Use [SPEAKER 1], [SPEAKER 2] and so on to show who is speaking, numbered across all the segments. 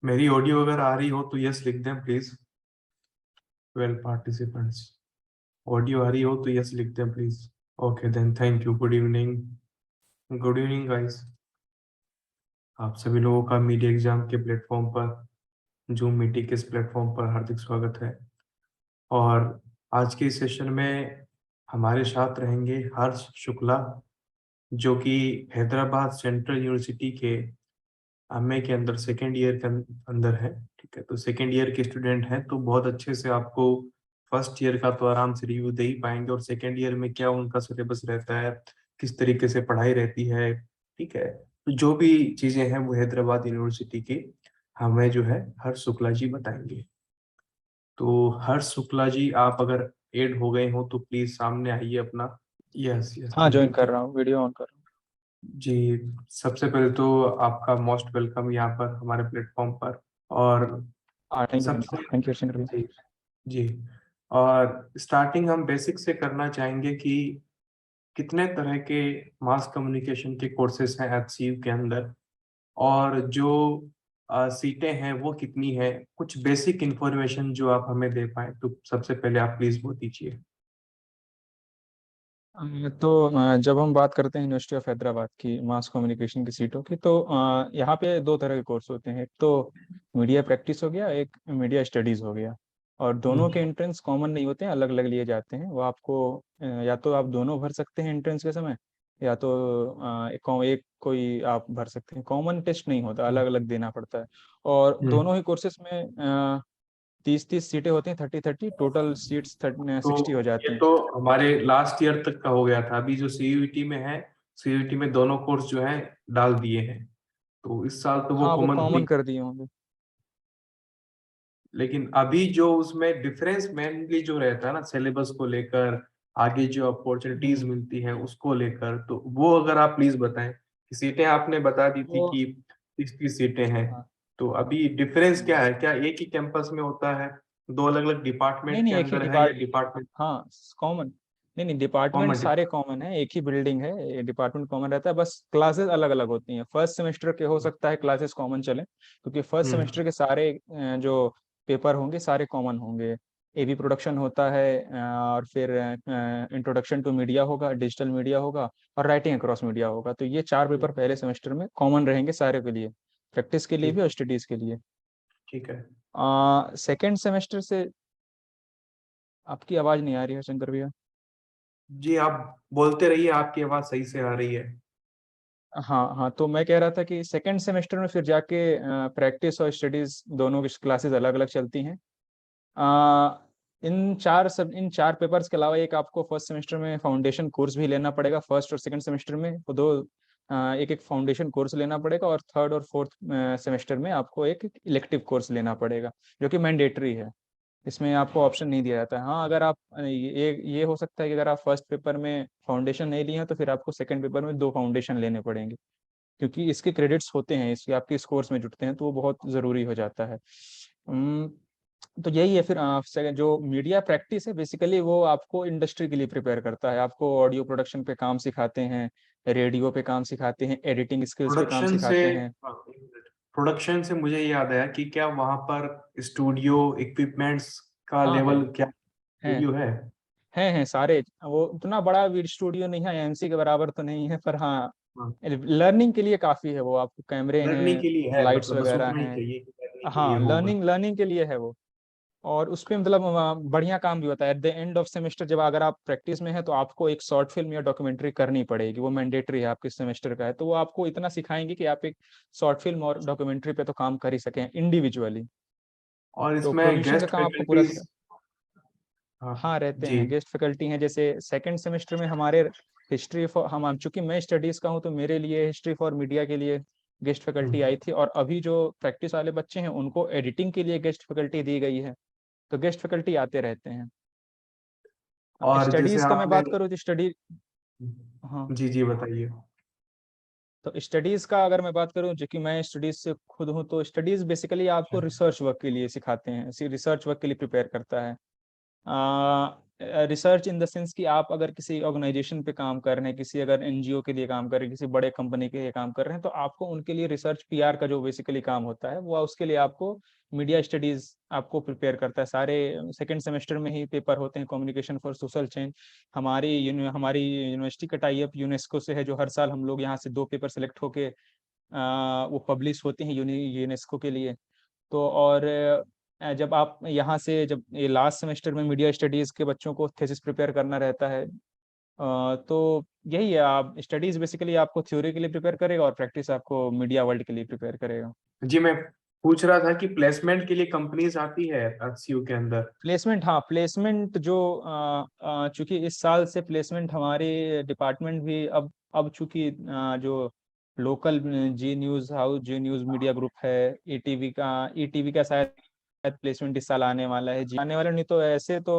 [SPEAKER 1] मेरी ऑडियो अगर आ रही हो तो यस लिख दें प्लीज। 12 पार्टिसिपेंट्स। ऑडियो आ रही हो तो यस लिख दें please. Okay then, thank you. Good evening. Good evening guys. आप सभी लोगों का मीडिया एग्जाम के प्लेटफॉर्म पर, जूम मीटिंग के इस प्लेटफॉर्म पर हार्दिक स्वागत है। और आज के इस सेशन में हमारे साथ रहेंगे हर्ष शुक्ला, जो कि हैदराबाद सेंट्रल यूनिवर्सिटी के एमए के अंदर सेकेंड ईयर के अंदर है। ठीक है, तो सेकेंड ईयर के स्टूडेंट हैं तो बहुत अच्छे से आपको फर्स्ट ईयर का तो आराम से रिव्यू दे ही पाएंगे, और सेकेंड ईयर में क्या उनका सिलेबस रहता है, किस तरीके से पढ़ाई रहती है। ठीक है, तो जो भी चीजें हैं वो हैदराबाद यूनिवर्सिटी की हमें जो है हर्ष शुक्ला जी बताएंगे। तो हर्ष शुक्ला जी, आप अगर एड हो गए हो तो प्लीज सामने आइए अपना। यस यस,
[SPEAKER 2] हाँ, ज्वाइन
[SPEAKER 1] थैंक
[SPEAKER 2] कर
[SPEAKER 1] यू
[SPEAKER 2] रहा हूँ, वीडियो ऑन कर रहा
[SPEAKER 1] जी। सबसे पहले तो आपका मोस्ट वेलकम यहाँ पर हमारे प्लेटफॉर्म पर। और
[SPEAKER 2] हूँ। हाँ,
[SPEAKER 1] सबसे
[SPEAKER 2] थैंक यू शंकर भैया।
[SPEAKER 1] जी जी, और स्टार्टिंग हम बेसिक से करना चाहेंगे कि कितने तरह के मास कम्युनिकेशन के कोर्सेज हैं एचसीयू के अंदर, और जो सीटें हैं वो कितनी है। कुछ बेसिक इंफॉर्मेशन जो आप हमें दे पाए तो सबसे पहले आप प्लीज वो दीजिए।
[SPEAKER 2] जब हम बात करते हैं यूनिवर्सिटी ऑफ हैदराबाद की मास कम्युनिकेशन की सीटों की, तो यहाँ पे दो तरह के कोर्स होते हैं। एक तो मीडिया प्रैक्टिस हो गया, एक मीडिया स्टडीज हो गया। और दोनों के
[SPEAKER 1] हम्म
[SPEAKER 2] एंट्रेंस कॉमन नहीं होते हैं, अलग अलग लिए जाते हैं। वो आपको या तो आप दोनों भर सकते हैं एंट्रेंस के समय, या तो एक कोई आप भर सकते हैं। कॉमन टेस्ट नहीं होता, अलग अलग देना पड़ता है। और
[SPEAKER 1] हम्म।
[SPEAKER 2] दोनों ही कोर्सेज में 30-30 सीटें होती हैं, 30-30 टोटल सीट्स
[SPEAKER 1] तो
[SPEAKER 2] 60 हो
[SPEAKER 1] ये
[SPEAKER 2] जाती हैं।
[SPEAKER 1] तो हमारे लास्ट ईयर तक का हो गया था। अभी जो सीयूईटी में है, सीयूईटी में दोनों कोर्स जो है डाल दिए हैं, तो इस साल तो वो
[SPEAKER 2] हाँ, वो
[SPEAKER 1] कॉमन हो
[SPEAKER 2] कॉमन
[SPEAKER 1] ही।
[SPEAKER 2] कर दिए होंगे।
[SPEAKER 1] लेकिन अभी जो उसमें डिफरेंस मेनली जो रहता है ना सिलेबस को लेकर, आगे जो अपॉर्चुनिटीज
[SPEAKER 2] हम्म।
[SPEAKER 1] मिलती हैं उसको लेकर, तो वो अगर आप प्लीज बताएं कि सीटें आपने बता दी थी
[SPEAKER 2] वो
[SPEAKER 1] कि 30 सीटें हैं,
[SPEAKER 2] हाँ।
[SPEAKER 1] तो अभी डिफरेंस
[SPEAKER 2] हम्म।
[SPEAKER 1] क्या है? क्या एक ही कैंपस में होता है, दो अलग अलग
[SPEAKER 2] नहीं
[SPEAKER 1] डिपार्टमेंट के
[SPEAKER 2] नहीं, एक ही
[SPEAKER 1] अंदर है, या
[SPEAKER 2] डिपार्ट
[SPEAKER 1] डिपार्टमेंट
[SPEAKER 2] हाँ, कॉमन। नहीं नहीं, डिपार्टमेंट
[SPEAKER 1] कॉमन
[SPEAKER 2] सारे
[SPEAKER 1] डिपार्टमेंट?
[SPEAKER 2] कॉमन है, एक ही बिल्डिंग है, ये डिपार्टमेंट कॉमन रहता है, बस क्लासेस अलग अलग होती हैं। फर्स्ट सेमेस्टर के हो सकता है क्लासेस कॉमन चले, क्योंकि फर्स्ट
[SPEAKER 1] हम्म
[SPEAKER 2] सेमेस्टर के सारे जो पेपर होंगे सारे कॉमन होंगे। एबी प्रोडक्शन होता है, और फिर इंट्रोडक्शन टू मीडिया होगा, डिजिटल मीडिया होगा, और राइटिंग अक्रॉस मीडिया होगा। तो ये चार पेपर पहले सेमेस्टर में कॉमन रहेंगे सारे के लिए, प्रैक्टिस के लिए भी
[SPEAKER 1] ठीक
[SPEAKER 2] और स्टडीज के लिए।
[SPEAKER 1] ठीक है।
[SPEAKER 2] सेकेंड सेमेस्टर से आपकी आवाज नहीं आ रही है शंकर भैया।
[SPEAKER 1] जी, आप बोलते रहिए, आपकी आवाज सही से आ रही है।
[SPEAKER 2] हाँ हाँ, तो मैं कह रहा था कि सेकेंड सेमेस्टर में फिर जाके प्रैक्टिस और स्टडीज दोनों की क्लासेस अलग अलग चलती हैं। अ, इन चार पेपर्स के अलावा एक आपको फर्स्ट सेमेस्टर में फाउंडेशन कोर्स भी लेना पड़ेगा। फर्स्ट और सेकंड सेमेस्टर में वो दो एक एक फाउंडेशन कोर्स लेना पड़ेगा, और थर्ड और फोर्थ सेमेस्टर में आपको एक इलेक्टिव कोर्स लेना पड़ेगा, जो कि मैंडेटरी है। इसमें आपको ऑप्शन नहीं दिया जाता है। हाँ, अगर आप ये हो सकता है कि अगर आप फर्स्ट पेपर में फाउंडेशन नहीं लिए हैं तो फिर आपको सेकंड पेपर में दो फाउंडेशन लेने पड़ेंगे, क्योंकि इसके क्रेडिट्स होते हैं, इसके आपके स्कोर्स में जुटते हैं, तो वो बहुत ज़रूरी हो जाता है। तो यही है फिर। जो मीडिया प्रैक्टिस है बेसिकली वो आपको इंडस्ट्री के लिए प्रिपेयर करता है। आपको ऑडियो प्रोडक्शन पे काम सिखाते हैं, रेडियो पे काम सिखाते हैं, एडिटिंग स्किल्स पे काम
[SPEAKER 1] प्रोडक्शन से
[SPEAKER 2] सिखाते हैं।
[SPEAKER 1] प्रोडक्शन से मुझे याद आया कि क्या वहां पर स्टूडियो इक्विपमेंट्स का
[SPEAKER 2] हाँ
[SPEAKER 1] लेवल, क्या
[SPEAKER 2] है
[SPEAKER 1] स्टूडियो है?
[SPEAKER 2] हैं सारे। वो उतना बड़ा वीडियो स्टूडियो नहीं है, एमसी के बराबर तो नहीं है, पर हाँ,
[SPEAKER 1] हाँ,
[SPEAKER 2] लर्निंग के लिए काफ़ी है वो। आपको कैमरे
[SPEAKER 1] लर्निंग
[SPEAKER 2] हैं,
[SPEAKER 1] के लिए है,
[SPEAKER 2] लाइट्स
[SPEAKER 1] मतलब बस
[SPEAKER 2] वगैरह
[SPEAKER 1] उतना ही
[SPEAKER 2] हैं।
[SPEAKER 1] चाहिए कि लर्निंग के लिए
[SPEAKER 2] हाँ,
[SPEAKER 1] हो बस।
[SPEAKER 2] लर्निंग के लिए है वो। और उस पे मतलब बढ़िया काम भी होता है। At the end of semester जब अगर आप प्रैक्टिस में है तो आपको एक शॉर्ट फिल्म या डॉक्यूमेंट्री करनी पड़ेगी, वो मैंडेटरी है, आपके सेमेस्टर का है। तो वो आपको इतना सिखाएंगे कि आप एक शॉर्ट फिल्म और डॉक्यूमेंट्री पे तो काम कर ही सकें इंडिविजुअली।
[SPEAKER 1] और
[SPEAKER 2] तो
[SPEAKER 1] इसमें
[SPEAKER 2] प्रोड्यूशन का
[SPEAKER 1] गेस्ट
[SPEAKER 2] काम आपको पूरा
[SPEAKER 1] फैकल्टीज?
[SPEAKER 2] सिखा।
[SPEAKER 1] हाँ
[SPEAKER 2] हाँ, रहते
[SPEAKER 1] जी।
[SPEAKER 2] हैं गेस्ट फैकल्टी हैं। जैसे सेकंड सेमेस्टर में हमारे हिस्ट्री फॉर हम चूंकि मैं स्टडीज का हूँ तो मेरे लिए हिस्ट्री फॉर मीडिया के लिए गेस्ट फैकल्टी
[SPEAKER 1] हम्म।
[SPEAKER 2] आई थी। और अभी जो प्रैक्टिस वाले बच्चे हैं उनको एडिटिंग के लिए गेस्ट फैकल्टी दी गई है। तो गेस्ट फैकल्टी आते रहते हैं।
[SPEAKER 1] और जैसे
[SPEAKER 2] स्टडीज का मैं
[SPEAKER 1] आपने,
[SPEAKER 2] बात करूँ तो स्टडी हाँ,
[SPEAKER 1] जी जी बताइए।
[SPEAKER 2] तो स्टडीज का अगर मैं बात करूँ, जो कि मैं स्टडीज से खुद हूँ, तो स्टडीज बेसिकली आपको रिसर्च वर्क के लिए सिखाते हैं, रिसर्च वर्क के लिए प्रिपेयर करता है। रिसर्च इन द सेंस कि आप अगर किसी ऑर्गेनाइजेशन पे काम कर रहे हैं, किसी अगर एनजीओ के लिए काम कर रहे हैं, किसी बड़े कंपनी के लिए काम कर रहे हैं, तो आपको उनके लिए रिसर्च पीआर का जो बेसिकली काम होता है वो उसके लिए आपको मीडिया स्टडीज आपको प्रिपेयर करता है। सारे सेकंड सेमेस्टर में ही पेपर होते हैं, कम्युनिकेशन फॉर सोशल चेंज। हमारी यूनिवर्सिटी का टाई अप यूनेस्को से है, जो हर साल हम लोग यहाँ से 2 पेपर सेलेक्ट होके वो पब्लिश होते हैं यूनेस्को के लिए। तो और जब आप यहाँ से, जब ये लास्ट सेमेस्टर में मीडिया स्टडीज के बच्चों को थीसिस प्रिपेयर करना रहता है, तो यही है, आप स्टडीज बेसिकली आपको थ्योरी के लिए प्रिपेयर करेगा और प्रैक्टिस आपको मीडिया वर्ल्ड के लिए प्रिपेयर करेगा।
[SPEAKER 1] जी मैं पूछ रहा था कि प्लेसमेंट के लिए कंपनीज आती है आरसीयू के अंदर?
[SPEAKER 2] प्लेसमेंट, हाँ प्लेसमेंट जो चूंकि इस साल से प्लेसमेंट हमारे डिपार्टमेंट भी अब चूंकि जो लोकल जी न्यूज मीडिया ग्रुप है, ईटीवी का शायद प्लेसमेंट इस साल आने वाला है, जी आने वाला, नहीं तो ऐसे तो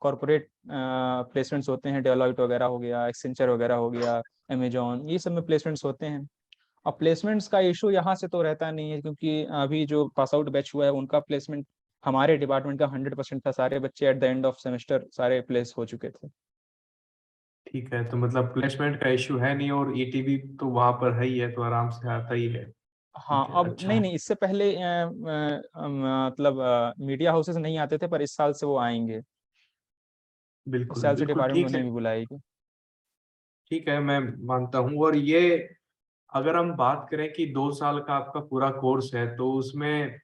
[SPEAKER 2] कॉरपोरेट प्लेसमेंट्स होते हैं, डेलोइट वगैरह हो गया, एक्सेंचर वगैरह हो गया, अमेजोन, ये सब में प्लेसमेंट्स होते हैं। और प्लेसमेंट्स का इशू यहाँ से तो रहता नहीं है, क्योंकि अभी जो पास आउट बैच हुआ है उनका प्लेसमेंट हमारे डिपार्टमेंट का 100% था। सारे बच्चे at the end of semester सारे प्लेस हो चुके थे।
[SPEAKER 1] ठीक है, तो मतलब प्लेसमेंट का इश्यू है नहीं, और ईटीवी तो वहां पर है ही है, तो आराम से आता ही है।
[SPEAKER 2] हाँ,
[SPEAKER 1] ठीक है,
[SPEAKER 2] अब
[SPEAKER 1] अच्छा
[SPEAKER 2] नहीं
[SPEAKER 1] है।
[SPEAKER 2] नहीं, इससे पहले मतलब मीडिया हाउसेस नहीं आते थे, पर इस साल से वो आएंगे। इस
[SPEAKER 1] बिल्कुल
[SPEAKER 2] साल से
[SPEAKER 1] बिल्कुल,
[SPEAKER 2] डिपार्टमेंट
[SPEAKER 1] ठीक है।
[SPEAKER 2] उन्हें भी बुलाएगी।
[SPEAKER 1] ठीक है, मैं मानता हूँ। और ये अगर हम बात करें कि 2 साल का आपका पूरा कोर्स है, तो उसमें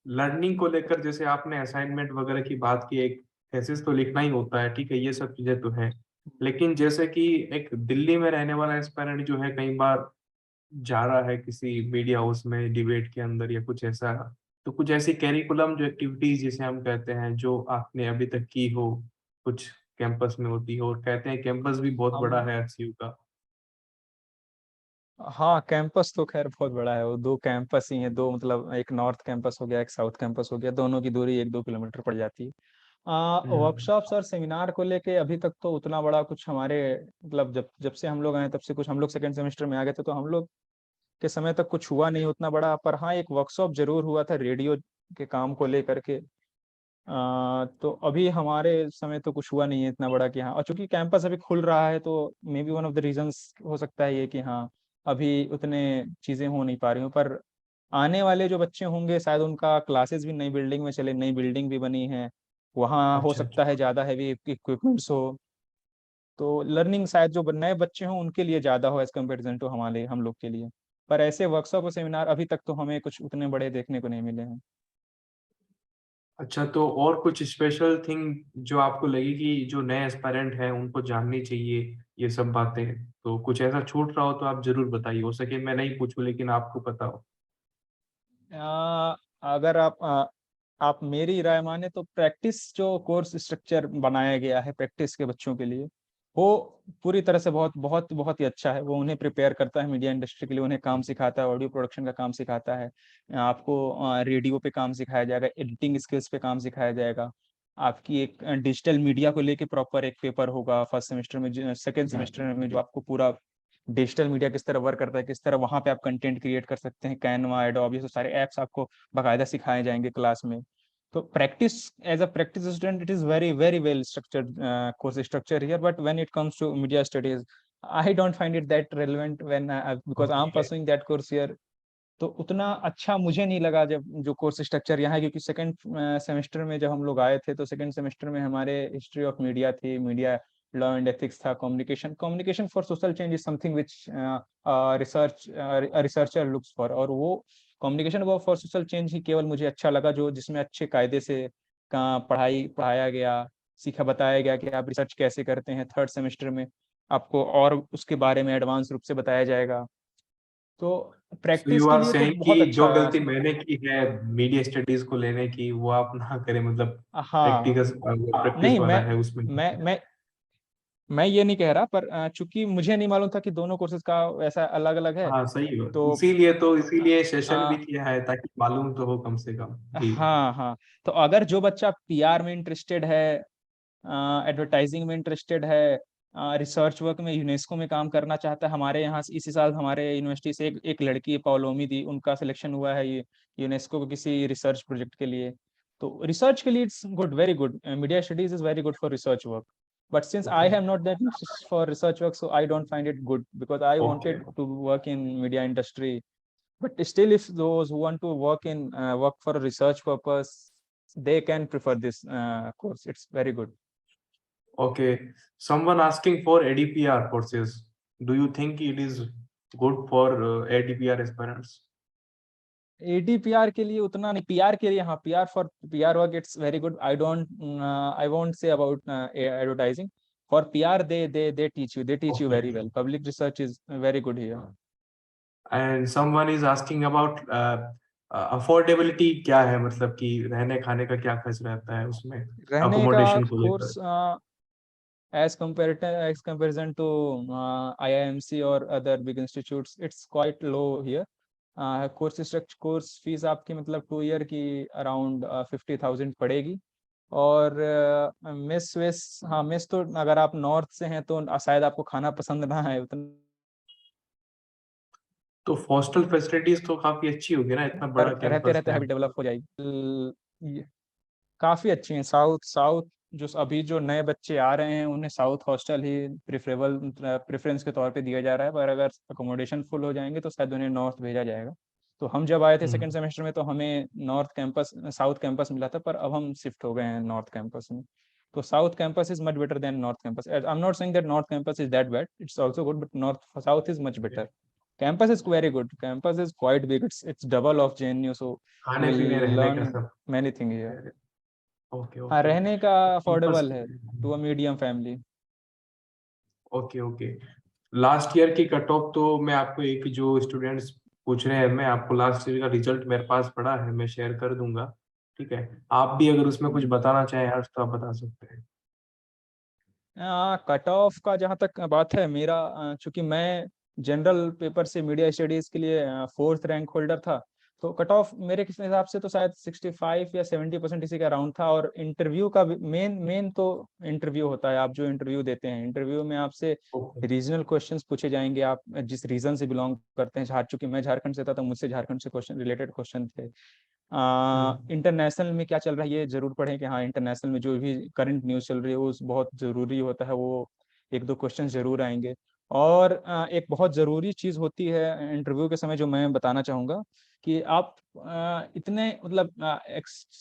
[SPEAKER 1] लर्निंग को लेकर, जैसे आपने असाइनमेंट वगैरह की बात की, एक थेसिस तो लिखना ही होता है, ठीक है, ये सब चीजें तो है। लेकिन जैसे कि एक दिल्ली में रहने वाला एस्पायरेंट जो है, कई बार जा रहा है किसी मीडिया हाउस में डिबेट के अंदर या कुछ ऐसा, तो कुछ ऐसी कैरिकुलम जो एक्टिविटीज जिसे हम कहते हैं, जो आपने अभी तक की हो, कुछ कैंपस में होती हो, और कहते हैं कैंपस भी बहुत बड़ा
[SPEAKER 2] हम
[SPEAKER 1] है एचसीयू का।
[SPEAKER 2] हाँ, कैंपस तो खैर बहुत बड़ा है, वो 2 कैंपस ही है, दो मतलब एक नॉर्थ कैंपस हो गया, एक साउथ कैंपस हो गया, दोनों की दूरी 1-2 किलोमीटर पड़ जाती है।
[SPEAKER 1] हम्म।
[SPEAKER 2] वर्कशॉप्स और सेमिनार को लेके अभी तक तो उतना बड़ा कुछ हमारे, मतलब जब जब से हम लोग आए तब से कुछ, हम लोग सेकंड सेमेस्टर में आ गए थे तो हम लोग के समय तक कुछ हुआ नहीं उतना बड़ा। पर हाँ, एक वर्कशॉप जरूर हुआ था रेडियो के काम को लेकर के। तो अभी हमारे समय तो कुछ हुआ नहीं है इतना बड़ा कि हाँ, और चूंकि कैंपस अभी खुल रहा है तो may be one of the reasons हो सकता है ये कि हाँ, अभी उतने चीजें हो नहीं पा रही हूँ। पर आने वाले जो बच्चे होंगे शायद उनका क्लासेस भी नई बिल्डिंग में चले, नई बिल्डिंग भी बनी है, वहाँ हो
[SPEAKER 1] अच्छा
[SPEAKER 2] सकता है
[SPEAKER 1] अच्छा।
[SPEAKER 2] ज्यादा हैवी इक्विपमेंट्स हो, तो लर्निंग शायद जो नए बच्चे हों उनके लिए ज्यादा हो एज कम्पेरिजन टू हमारे हम लोग के लिए। पर ऐसे वर्कशॉप और सेमिनार अभी तक तो हमें कुछ उतने बड़े देखने को नहीं मिले हैं।
[SPEAKER 1] अच्छा, तो और कुछ स्पेशल थिंग जो आपको लगी कि जो नए एस्पायरेंट हैं उनको जाननी चाहिए ये सब बातें, तो कुछ ऐसा छूट रहा हो तो आप जरूर बताइए। हो सके मैं नहीं पूछूं, लेकिन आपको पता हो।
[SPEAKER 2] आ, अगर आप मेरी राय माने तो प्रैक्टिस जो कोर्स स्ट्रक्चर बनाया गया है प्रैक्टिस के बच्चों के लिए, वो पूरी तरह से बहुत बहुत बहुत ही अच्छा है। वो उन्हें प्रिपेयर करता है मीडिया इंडस्ट्री के लिए, उन्हें काम सिखाता है, ऑडियो प्रोडक्शन का काम सिखाता है, आपको रेडियो पे काम सिखाया जाएगा, एडिटिंग स्किल्स पे काम सिखाया जाएगा, आपकी एक डिजिटल मीडिया को लेके प्रॉपर एक पेपर होगा फर्स्ट सेमेस्टर में, सेकेंड सेमेस्टर में जो आपको पूरा डिजिटल मीडिया किस तरह वर्क करता है, किस तरह वहां पे आप कंटेंट क्रिएट कर सकते हैं, कैनवा, एडोब, ये सब सारे एप्स आपको बाकायदा सिखाए जाएंगे क्लास में। तो practice, as a practice student, it is very very well structured course structure here, but when it comes to media studies I don't find it that relevant when, because I am
[SPEAKER 1] okay.
[SPEAKER 2] Pursuing that course here. तो उतना अच्छा मुझे नहीं लगा जब जो course structure यहाँ है, क्योंकि सेकंड सेमेस्टर में जब हम लोग आए थे तो सेकंड सेमेस्टर में हमारे हिस्ट्री ऑफ मीडिया थी, मीडिया लॉ एंड एथिक्स था, communication communication for social change is something which researcher looks for, और वो कम्युनिकेशन वो फॉर सोशल चेंज ही केवल मुझे अच्छा लगा, जो जिसमें अच्छे कायदे से का पढ़ाया गया, सीखा बताया गया कि आप रिसर्च कैसे करते हैं। थर्ड सेमेस्टर में आपको और उसके बारे में एडवांस रूप से बताया जाएगा। तो
[SPEAKER 1] सो यू
[SPEAKER 2] प्रैक्टिस के
[SPEAKER 1] आर
[SPEAKER 2] लिए तो
[SPEAKER 1] सेइंग कि
[SPEAKER 2] बहुत अच्छा
[SPEAKER 1] जो
[SPEAKER 2] है
[SPEAKER 1] गलती
[SPEAKER 2] इसमें।
[SPEAKER 1] मैंने की है मीडिया स्टडीज को लेने की, वो आप ना करें, मतलब
[SPEAKER 2] हाँ,
[SPEAKER 1] प्रैक्टिकस प्रैक्टिस
[SPEAKER 2] नहीं,
[SPEAKER 1] वाला है उसमें।
[SPEAKER 2] मैं ये नहीं कह रहा, पर चूंकि मुझे नहीं मालूम था कि दोनों कोर्सेज का ऐसा अलग अलग है।
[SPEAKER 1] हाँ सही हो,
[SPEAKER 2] तो
[SPEAKER 1] इसीलिए सेशन भी
[SPEAKER 2] आ,
[SPEAKER 1] किया है, ताकि मालूम तो हो कम से कम। जी।
[SPEAKER 2] हाँ हाँ, तो अगर जो बच्चा पीआर में इंटरेस्टेड है, एडवर्टाइजिंग में इंटरेस्टेड है, रिसर्च वर्क में यूनेस्को में काम करना चाहता है, हमारे यहाँ से इसी साल हमारे यूनिवर्सिटी से एक लड़की पौलोमी दी, उनका सिलेक्शन हुआ है ये यूनेस्को को किसी रिसर्च प्रोजेक्ट के लिए। तो रिसर्च के लिए it's good, very good, media studies is very good for research work. But since I
[SPEAKER 1] Okay.
[SPEAKER 2] have not that much for research work, so I don't find it good because I
[SPEAKER 1] Okay.
[SPEAKER 2] wanted to work in media industry. But still, if those who want to work in work for a research purpose, they can prefer this course. It's very good.
[SPEAKER 1] Okay. Someone asking for ADPR courses. Do you think it is good for ADPR aspirants?
[SPEAKER 2] ADPR के लिए उतना नहीं, PR के लिए हाँ, PR for PR work it's very good. I won't say about advertising. For PR they teach you
[SPEAKER 1] Okay.
[SPEAKER 2] very well. Public research is very good here.
[SPEAKER 1] And someone is asking about affordability क्या है, मतलब कि रहने खाने का क्या खर्च रहता है उसमें,
[SPEAKER 2] रहने का
[SPEAKER 1] accommodation को लेकर.
[SPEAKER 2] course as comparison to IIMC or other big institutes, it's quite low here. Course fees आपकी मतलब 2 year की around 50,000 पड़ेगी. और मेस वेस, हाँ मेस तो अगर आप नॉर्थ से हैं तो शायद आपको खाना पसंद ना है उतना.
[SPEAKER 1] तो हॉस्टल फैसिलिटीज तो काफी अच्छी होगी ना, इतना बड़ा
[SPEAKER 2] रहते
[SPEAKER 1] कैंपस
[SPEAKER 2] रहते
[SPEAKER 1] है.
[SPEAKER 2] हैबिट डेवलप हो जाएगी. काफी अच्छी हैं. साउथ साउथ जो अभी जो नए बच्चे आ रहे हैं उन्हें साउथ हॉस्टल ही प्रेफरेंस के तौर पे दिया जा रहा है, पर अगर अकोमोडेशन फुल हो जाएंगे तो शायद उन्हें नॉर्थ भेजा जाएगा. तो हम जब आए थे सेकंड सेमेस्टर में तो हमें नॉर्थ कैंपस साउथ कैंपस मिला था, पर अब हम शिफ्ट हो गए हैं नॉर्थ कैंपस में. तो south campus is much better than north campus. I am not saying that north campus is that bad, it's also good, but north south is much better. Campus is very good. Campus is quite big. It's double of JNU, so you
[SPEAKER 1] खाने
[SPEAKER 2] will
[SPEAKER 1] पीने रहने
[SPEAKER 2] learn
[SPEAKER 1] का सब.
[SPEAKER 2] many things here.
[SPEAKER 1] Okay
[SPEAKER 2] हाँ,
[SPEAKER 1] okay.
[SPEAKER 2] रहने का
[SPEAKER 1] campus.
[SPEAKER 2] Affordable है to a medium family.
[SPEAKER 1] Okay okay. Last year की कट ऑफ तो मैं आपको, एक जो स्टूडेंट्स पूछ रहे हैं, मैं आपको लास्ट ईयर का रिजल्ट मेरे पास पड़ा है, मैं शेयर कर दूंगा. ठीक है, आप भी अगर उसमें कुछ बताना चाहें यार तो आप बता सकते हैं.
[SPEAKER 2] कट ऑफ का जहाँ तक बात है, मेरा चूंकि मैं जनरल पेपर से मीडिया स्टडीज के लिए 4th रैंक होल्डर था, तो कट ऑफ मेरे किस हिसाब से तो शायद 65 या 70% इसी का अराउंड था. और इंटरव्यू का मेन मेन तो इंटरव्यू होता है. आप जो इंटरव्यू देते हैं, इंटरव्यू में आपसे
[SPEAKER 1] ओके.
[SPEAKER 2] रीजनल क्वेश्चंस पूछे जाएंगे, आप जिस रीजन से बिलोंग करते हैं. चूंकि मैं झारखंड से था तो मुझसे झारखंड से क्वेश्चन रिलेटेड क्वेश्चन थे. इंटरनेशनल में क्या चल रहा है ये जरूर पढ़ें कि हाँ इंटरनेशनल में जो भी करंट न्यूज़ चल रही है वो बहुत ज़रूरी होता है, वो 1-2 क्वेश्चन जरूर आएंगे. और एक बहुत ज़रूरी चीज़ होती है इंटरव्यू के समय जो मैं बताना चाहूँगा कि आप इतने मतलब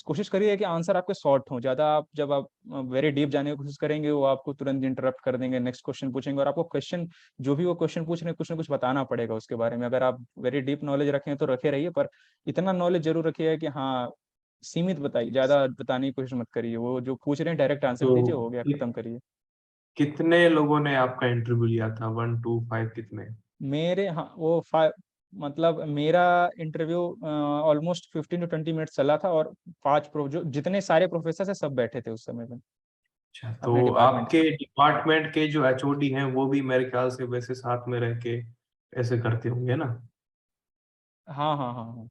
[SPEAKER 2] कोशिश करिए कि आंसर आपके शॉर्ट हो. ज़्यादा आप जब आप वेरी डीप जाने की कोशिश करेंगे वो आपको तुरंत इंटरप्ट कर देंगे, नेक्स्ट क्वेश्चन पूछेंगे और आपको क्वेश्चन जो भी वो क्वेश्चन पूछ रहे हैं कुछ ना कुछ बताना पड़ेगा उसके बारे में. अगर आप वेरी डीप नॉलेज रखें तो रखे रहिए, पर इतना नॉलेज जरूर रखिए कि हाँ सीमित बताइए, ज्यादा बताने की कोशिश मत करिए. वो जो पूछ रहे हैं डायरेक्ट आंसर
[SPEAKER 1] तो
[SPEAKER 2] दीजिए, हो गया,
[SPEAKER 1] कि,
[SPEAKER 2] खत्म करिए.
[SPEAKER 1] कितने लोगों ने आपका इंटरव्यू लिया था, 1 2 5 कितने?
[SPEAKER 2] मेरे हाँ वो मतलब मेरा इंटरव्यू ऑलमोस्ट 15 to 20 मिनट चला था और 5 जो जितने सारे प्रोफेसर है सब बैठे थे उस समय में
[SPEAKER 1] अच्छा,
[SPEAKER 2] अपने
[SPEAKER 1] तो
[SPEAKER 2] डिपार्टमेंट
[SPEAKER 1] आपके
[SPEAKER 2] के.
[SPEAKER 1] डिपार्टमेंट के जो एचओडी हैं वो भी मेरे ख्याल से वैसे साथ में रह के ऐसे करते होंगे ना?
[SPEAKER 2] हाँ हाँ हाँ हाँ.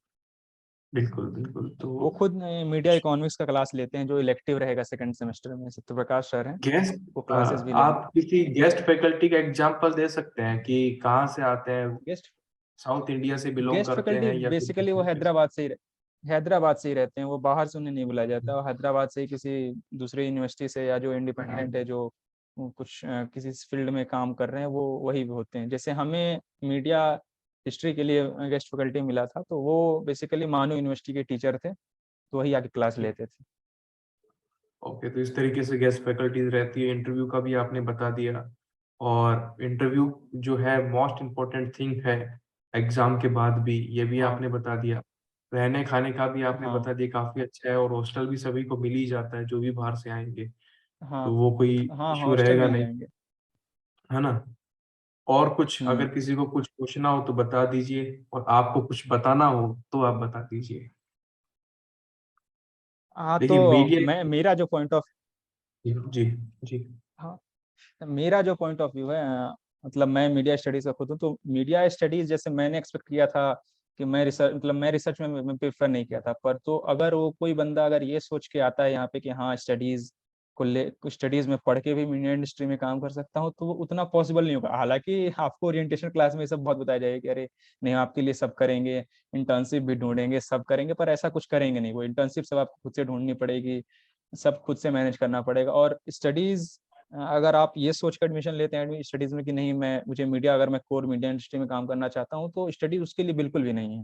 [SPEAKER 1] बिल्कुल बिल्कुल.
[SPEAKER 2] वो
[SPEAKER 1] तो
[SPEAKER 2] खुद मीडिया इकोनॉमिक्स का क्लास लेते हैं जो इलेक्टिव रहेगा सेकंड सेमेस्टर में. सत्यप्रकाश सर हैं,
[SPEAKER 1] गेस्ट,
[SPEAKER 2] वो क्लासेस भी लेंगे.
[SPEAKER 1] आप किसी गेस्ट फैकल्टी का एग्जांपल दे सकते हैं कि कहाँ से आते हैं,
[SPEAKER 2] गेस्ट
[SPEAKER 1] साउथ इंडिया से बिलोंग
[SPEAKER 2] गेस्ट
[SPEAKER 1] करते
[SPEAKER 2] फैकल्टी
[SPEAKER 1] हैं या फिर
[SPEAKER 2] बेसिकली
[SPEAKER 1] किस
[SPEAKER 2] वो
[SPEAKER 1] तरीके से?
[SPEAKER 2] हैदराबाद से ही रहते हैं. वो बाहर से उन्हें नहीं बुलाया जाता. वो हैदराबाद से ही किसी दूसरे यूनिवर्सिटी से या जो इंडिपेंडेंट है, जो कुछ किसी फील्ड में काम कर रहे हैं, वो वही होते हैं. जैसे हमें मीडिया हिस्ट्री के लिए गेस्ट फैकल्टी मिला था तो वो बेसिकली मानव यूनिवर्सिटी के टीचर थे, तो वही आके क्लास लेते थे.
[SPEAKER 1] ओके, तो इस तरीके से गेस्ट फैकल्टीज रहती है. इंटरव्यू का भी आपने बता दिया, और इंटरव्यू जो है मोस्ट इम्पोर्टेंट थिंग है एग्जाम के बाद भी, ये भी
[SPEAKER 2] हाँ
[SPEAKER 1] आपने बता दिया. रहने खाने का भी आपने
[SPEAKER 2] हाँ
[SPEAKER 1] बता दिया, काफी अच्छा है, और हॉस्टल भी सभी को मिल ही जाता है जो भी बाहर से आएंगे,
[SPEAKER 2] हाँ
[SPEAKER 1] तो वो कोई
[SPEAKER 2] हाँ
[SPEAKER 1] इश्यू
[SPEAKER 2] हॉस्टल
[SPEAKER 1] रहेगा
[SPEAKER 2] मिल
[SPEAKER 1] नहीं,
[SPEAKER 2] जाएंगे.
[SPEAKER 1] है ना? और कुछ
[SPEAKER 2] हम्म.
[SPEAKER 1] अगर किसी को कुछ पूछना हो तो बता दीजिए, और आपको कुछ बताना हो तो आप बता दीजिए.
[SPEAKER 2] हाँ
[SPEAKER 1] देखिए
[SPEAKER 2] तो
[SPEAKER 1] मीडिया.
[SPEAKER 2] मैं मेरा जो पॉइंट ऑफ
[SPEAKER 1] जी जी.
[SPEAKER 2] हाँ मेरा जो पॉइंट ऑफ व्यू है, मतलब मैं मीडिया स्टडीज का खुद हूँ, तो मीडिया स्टडीज जैसे मैंने एक्सपेक्ट किया था कि मैं रिसर्च में मैं प्रेफर नहीं किया था. पर तो अगर वो कोई बंदा अगर ये सोच के आता है यहाँ पे कि हाँ स्टडीज कुछ स्टडीज में पढ़ के भी मीडिया इंडस्ट्री में काम कर सकता हूँ, तो वो उतना पॉसिबल नहीं होगा। हालांकि आपको ओरिएंटेशन क्लास में ये सब बहुत बताया जाएगा कि अरे नहीं, आपके लिए सब करेंगे, इंटर्नशिप भी ढूंढेंगे, सब करेंगे, पर ऐसा कुछ करेंगे नहीं। वो इंटर्नशिप सब आपको खुद से ढूंढनी पड़ेगी, सब खुद से मैनेज करना पड़ेगा। और स्टडीज, अगर आप ये सोच कर एडमिशन लेते हैं स्टडीज में कि नहीं, मुझे मीडिया, अगर मैं कोर मीडिया इंडस्ट्री में काम करना चाहता हूँ, तो स्टडीज उसके लिए बिल्कुल भी नहीं है।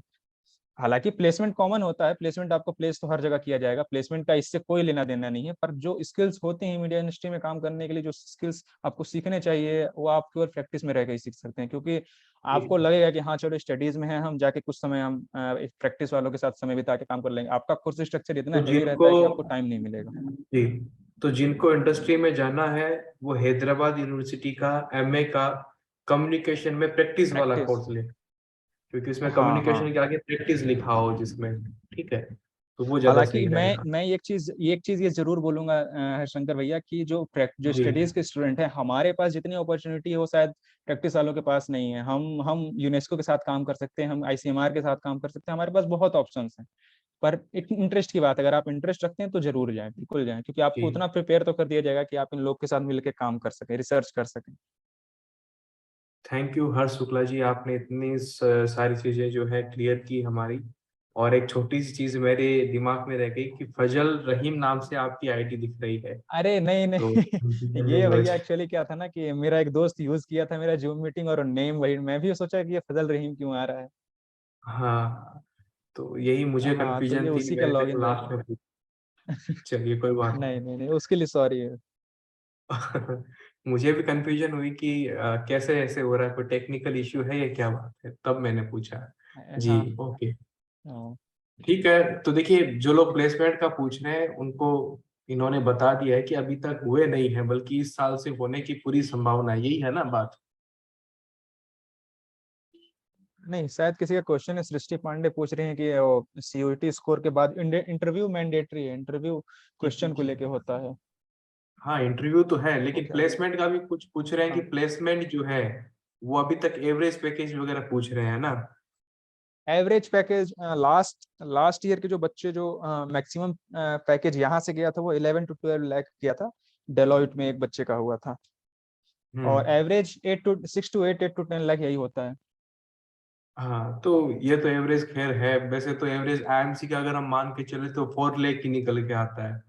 [SPEAKER 2] हालांकि प्लेसमेंट कॉमन होता है, प्लेसमेंट आपको प्लेस तो हर जगह किया जाएगा, प्लेसमेंट का इससे कोई लेना देना नहीं है, पर जो स्किल्स होते हैं मीडिया इंडस्ट्री में काम करने के लिए, जो स्किल्स आपको सीखने चाहिए, वो आप केवल प्रैक्टिस में रह के ही सीख सकते हैं। क्योंकि आपको लगेगा कि हाँ चलो स्टडीज में है, हम जाके कुछ समय हम प्रैक्टिस वालों के साथ समय बिता के काम कर लेंगे, आपका कोर्स स्ट्रक्चर इतना
[SPEAKER 1] तो
[SPEAKER 2] हैवी रहता है कि आपको टाइम नहीं मिलेगा।
[SPEAKER 1] जी तो जिनको इंडस्ट्री में जाना है वो हैदराबाद यूनिवर्सिटी का एमए का कम्युनिकेशन में प्रैक्टिस वाला
[SPEAKER 2] प्रैक्टिस,
[SPEAKER 1] कोर्स ले, क्योंकि उसमें
[SPEAKER 2] हाँ
[SPEAKER 1] कम्युनिकेशन
[SPEAKER 2] हाँ।
[SPEAKER 1] के आगे प्रैक्टिस लिखा हो जिसमें, ठीक है, तो वो ज्यादा
[SPEAKER 2] हालांकि
[SPEAKER 1] सही रहेगा।
[SPEAKER 2] मैं एक चीज ये जरूर बोलूंगा हरिशंकर भैया, कि जो
[SPEAKER 1] जी
[SPEAKER 2] स्टडीज के स्टूडेंट हैं, हमारे पास जितनी अपॉर्चुनिटी है वो शायद प्रैक्टिस वालों के पास नहीं है। हम यूनेस्को के साथ काम कर सकते हैं, हम आईसीएमआर के साथ काम कर सकते हैं, हमारे पास बहुत ऑप्शंस हैं। पर एक इंटरेस्ट की बात है, अगर आप इंटरेस्ट रखते हैं तो जरूर जाएं, बिल्कुल जाएं, क्योंकि आपको
[SPEAKER 1] जी
[SPEAKER 2] उतना प्रिपेयर तो कर दिया जाएगा कि आप इन लोग के साथ मिलकर काम कर सकें, रिसर्च कर सकें।
[SPEAKER 1] थैंक यू हर्ष शुक्ला जी, आपने इतनी सारी चीजें जो है क्लियर की हमारी। और एक छोटी सी चीज मेरे दिमाग में रह गई कि फजल रहीम नाम से आपकी आईडी दिख रही है,
[SPEAKER 2] अरे नहीं
[SPEAKER 1] तो
[SPEAKER 2] नहीं ये
[SPEAKER 1] कंफ्यूजन
[SPEAKER 2] भैया एक्चुअली क्या था ना, कि मेरा एक दोस्त यूज किया था मेरा जूम मीटिंग, और नेम वही, मैं भी सोचा कि ये फजल रहीम क्यों आ रहा है।
[SPEAKER 1] हाँ, तो यही मुझे
[SPEAKER 2] हाँ, तो ये
[SPEAKER 1] कंफ्यूजन थी कि
[SPEAKER 2] उसी का
[SPEAKER 1] मैंने तेरे को
[SPEAKER 2] लॉगिन
[SPEAKER 1] लास्ट
[SPEAKER 2] रहता
[SPEAKER 1] में चलिए कोई बात
[SPEAKER 2] नहीं
[SPEAKER 1] नहीं।
[SPEAKER 2] नहीं नहीं, उसके लिए सॉरी है।
[SPEAKER 1] मुझे भी कंफ्यूजन हुई कि कैसे ऐसे हो रहा है, कोई टेक्निकल इश्यू है या क्या बात है, तब मैंने पूछा। जी
[SPEAKER 2] हाँ
[SPEAKER 1] ओके,
[SPEAKER 2] हाँ
[SPEAKER 1] ठीक है। तो देखिए जो लोग प्लेसमेंट का पूछ रहे हैं उनको इन्होंने बता दिया है कि अभी तक हुए नहीं है, बल्कि इस साल से होने की पूरी संभावना है, यही है ना बात।
[SPEAKER 2] नहीं, शायद किसी का क्वेश्चन है, सृष्टि पांडे पूछ रहे हैं कि सीयूईटी स्कोर के बाद इंटरव्यू मैंडेटरी है, इंटरव्यू
[SPEAKER 1] जी जी
[SPEAKER 2] क्वेश्चन को
[SPEAKER 1] जी।
[SPEAKER 2] लेके होता है।
[SPEAKER 1] हाँ इंटरव्यू तो है,
[SPEAKER 2] वो
[SPEAKER 1] लेकिन
[SPEAKER 2] क्या बोल
[SPEAKER 1] प्लेसमेंट का भी कुछ पूछ रहे हैं कि
[SPEAKER 2] हाँ,
[SPEAKER 1] प्लेसमेंट जो है वो अभी तक एवरेज पैकेज वगैरह पूछ रहे हैं ना।
[SPEAKER 2] Average package, last last year के जो बच्चे जो मैक्सिमम पैकेज यहाँ से गया था वो 11 to 12 लाख गया था, डेलॉइट में एक बच्चे का हुआ था। और
[SPEAKER 1] हम्म।
[SPEAKER 2] एवरेज 8 to 10 लाख यही होता है।
[SPEAKER 1] हाँ तो ये तो एवरेज खैर है, वैसे तो एवरेज आईएमसी का अगर हम मान के चले तो 4 लाख की निकल के आता है।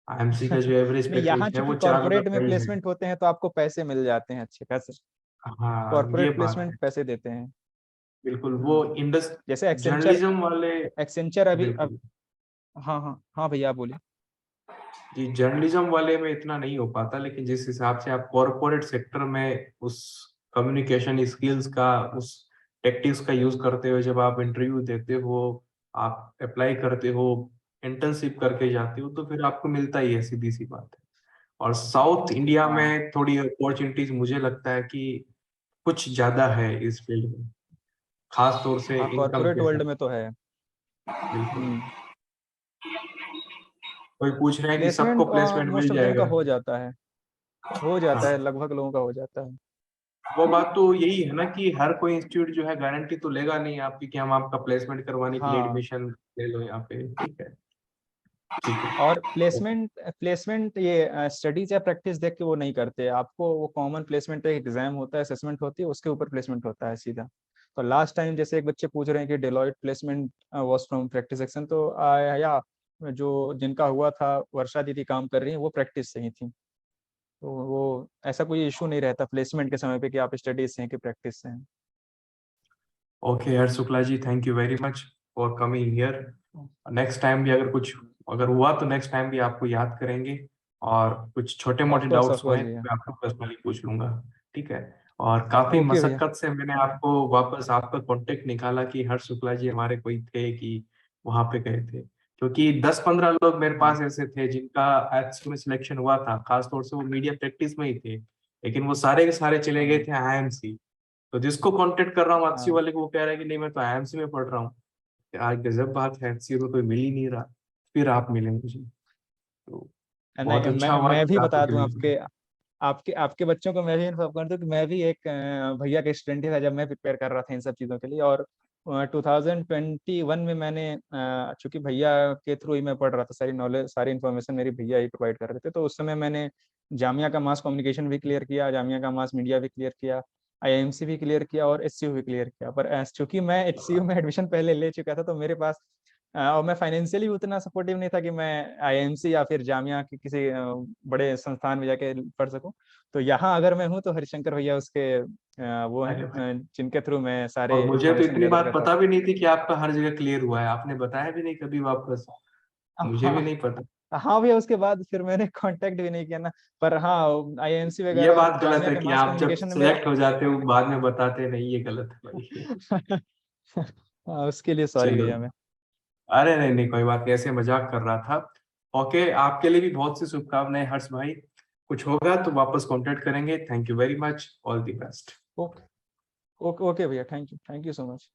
[SPEAKER 1] आईएमसी का जो एवरेज
[SPEAKER 2] नहीं, यहाँ
[SPEAKER 1] पैकेज है
[SPEAKER 2] चूंकि
[SPEAKER 1] वो 4 लाख
[SPEAKER 2] कॉर्पोरेट में
[SPEAKER 1] का ही है।
[SPEAKER 2] प्लेसमेंट होते हैं तो आपको पैसे मिल जाते हैं अच्छे खासे,
[SPEAKER 1] हाँ ये
[SPEAKER 2] कॉर्पोरेट
[SPEAKER 1] बात
[SPEAKER 2] प्लेसमेंट
[SPEAKER 1] है,
[SPEAKER 2] पैसे देते हैं।
[SPEAKER 1] बिल्कुल वो इंडस
[SPEAKER 2] जैसे एक्सेंचर,
[SPEAKER 1] जर्नलिज्म वाले।
[SPEAKER 2] एक्सेंचर अभी अब,
[SPEAKER 1] बिल्कुल
[SPEAKER 2] हाँ हाँ हाँ भैया आप बोलिए।
[SPEAKER 1] जी, जर्नलिज्म वाले में इतना नहीं हो पाता, लेकिन जिस हिसाब से आप कॉरपोरेट सेक्टर में उस कम्युनिकेशन स्किल्स का, उस टेक्टिक्स का यूज करते हो, जब आप इंटरव्यू देते हो, आप अप्लाई करते हो, इंटर्नशिप करके जाते हो, तो फिर आपको मिलता ही है, सीधी सी बात है। और साउथ इंडिया
[SPEAKER 2] हाँ
[SPEAKER 1] में थोड़ी अपॉर्चुनिटीज मुझे लगता है कि कुछ ज्यादा है इस फील्ड में, खास तौर से
[SPEAKER 2] हाँ,
[SPEAKER 1] इनकम
[SPEAKER 2] कॉर्पोरेट
[SPEAKER 1] के
[SPEAKER 2] वर्ल्ड
[SPEAKER 1] साथ।
[SPEAKER 2] में तो है।
[SPEAKER 1] बिल्कुल।
[SPEAKER 2] हम्म।
[SPEAKER 1] कोई पूछ रहे हैं कि सबको
[SPEAKER 2] placement
[SPEAKER 1] placement mill
[SPEAKER 2] most of them का
[SPEAKER 1] जाएगा।
[SPEAKER 2] हो जाता है, हो जाता है,
[SPEAKER 1] हाँ
[SPEAKER 2] लगभग लोगों का हो जाता है।
[SPEAKER 1] वो बात तो यही है ना कि हर कोई इंस्टीट्यूट जो है गारंटी तो लेगा नहीं आपकी कि हम आपका प्लेसमेंट करवाने के लिए
[SPEAKER 2] हाँ,
[SPEAKER 1] एडमिशन ले लो यहाँ पे, ठीक है। ठीक है।
[SPEAKER 2] और प्लेसमेंट प्लेसमेंट ये स्टडीज या प्रैक्टिस देख के वो नहीं करते आपको, वो कॉमन प्लेसमेंट एक एग्जाम होता है, असेसमेंट होती है, उसके ऊपर प्लेसमेंट होता है सीधा। तो लास्ट टाइम जैसे एक बच्चे पूछ रहे हैं कि Deloitte placement was from practice section, तो या जो जिनका हुआ था, वर्षा दीदी काम कर रही हैं, वो प्रैक्टिस से ही थी। तो वो ऐसा कोई इशू नहीं रहता प्लेसमेंट के समय पे कि आप स्टडीज से हैं कि प्रैक्टिस से हैं।
[SPEAKER 1] Okay Harsh Shukla ji, thank you very much for coming here. Next time भी अगर कुछ अगर हुआ तो नेक्स्ट टाइम भी आपको याद करेंगे, और कुछ छोटे मोटे
[SPEAKER 2] ऑफ
[SPEAKER 1] डाउट्स
[SPEAKER 2] कोर्स
[SPEAKER 1] हुए तो
[SPEAKER 2] भैया।
[SPEAKER 1] मैं आपको पर्सनली पूछ लूंगा, ठीक है। और काफी
[SPEAKER 2] ओके भैया।
[SPEAKER 1] मशक्कत से मैंने आपको वापस आपका कांटेक्ट निकाला कि हर्ष शुक्ला जी हमारे कोई थे कि वहां पे गए थे, क्योंकि 10-15 लोग मेरे
[SPEAKER 2] हाँ
[SPEAKER 1] पास ऐसे थे जिनका एचएससी में सिलेक्शन हुआ था, खासतौर से वो मीडिया प्रैक्टिस में ही थे, लेकिन वो सारे के सारे चले गए
[SPEAKER 2] हाँ
[SPEAKER 1] थे आईएमसी। तो जिसको कांटेक्ट कर रहा हूँ एचएससी
[SPEAKER 2] हाँ।
[SPEAKER 1] वाले को, वो कह रहा है कि नहीं मैं तो आईएमसी में पढ़ रहा हूँ। यार गजब बात है, एचएससी में कोई मिल ही नहीं रहा, फिर आप मिले मुझे, तो बहुत
[SPEAKER 2] नहीं,
[SPEAKER 1] अच्छा हुआ
[SPEAKER 2] मैं
[SPEAKER 1] कि
[SPEAKER 2] भी
[SPEAKER 1] आपको
[SPEAKER 2] बता दूं
[SPEAKER 1] मिले मुझे।
[SPEAKER 2] आपके आपके आपके बच्चों को मैं भी इन्फॉर्म कर दूं कि मैं भी एक भैया का स्टूडेंट ही था जब मैं प्रिपेयर कर रहा था इन सब चीज़ों के लिए। और 2021 में मैंने चूंकि भैया के थ्रू ही मैं पढ़ रहा था, सारी नॉलेज सारी इन्फॉर्मेशन मेरी भैया ही प्रोवाइड कर रहे थे, तो उस समय मैंने जामिया का मास कम्युनिकेशन भी क्लियर किया, जामिया का मास मीडिया भी क्लियर किया, आईएमसी भी क्लियर किया और एचसीयू भी क्लियर किया। पर चूंकि मैं एचसीयू में एडमिशन पहले ले चुका था, तो मेरे पास और मैं फाइनेंशियली उतना सपोर्टिव नहीं था कि मैं आईएमसी या फिर जामिया के किसी बड़े संस्थान में जाके पढ़ सकूं। तो यहाँ अगर मैं हूँ तो हरिशंकर भैया उसके वो
[SPEAKER 1] अरे भाई,
[SPEAKER 2] हैं जिनके थ्रू मैं सारे
[SPEAKER 1] और मुझे तो
[SPEAKER 2] इंफॉर्मेशन
[SPEAKER 1] इतनी
[SPEAKER 2] गैदर
[SPEAKER 1] बात
[SPEAKER 2] करता
[SPEAKER 1] पता भी नहीं थी कि आपका हर जगह क्लियर हुआ है, आपने बताया भी नहीं कभी वापस, मुझे भी
[SPEAKER 2] था।
[SPEAKER 1] नहीं पता।
[SPEAKER 2] हाँ भैया, उसके बाद फिर मैंने कांटेक्ट भी नहीं किया ना। पर हाँ, आईएमसी
[SPEAKER 1] ये
[SPEAKER 2] वगैरह और
[SPEAKER 1] बात गलत
[SPEAKER 2] जामिया
[SPEAKER 1] है
[SPEAKER 2] के
[SPEAKER 1] कि
[SPEAKER 2] मास
[SPEAKER 1] आप जब
[SPEAKER 2] कम्युनिकेशन में मेरा
[SPEAKER 1] सिलेक्ट हो जाते हो बाद में बताते नहीं, ये गलत है भाई।
[SPEAKER 2] हाँ, उसके लिए सॉरी
[SPEAKER 1] चलो,
[SPEAKER 2] भैया मैं।
[SPEAKER 1] अरे नहीं नहीं, कोई बात नहीं, ऐसे मजाक कर रहा था। ओके, आपके लिए भी बहुत सी शुभकामनाएं हर्ष भाई, कुछ होगा तो वापस कांटेक्ट करेंगे। Thank you very much, all the best.
[SPEAKER 2] Okay okay okay भैया, थैंक यू सो मच।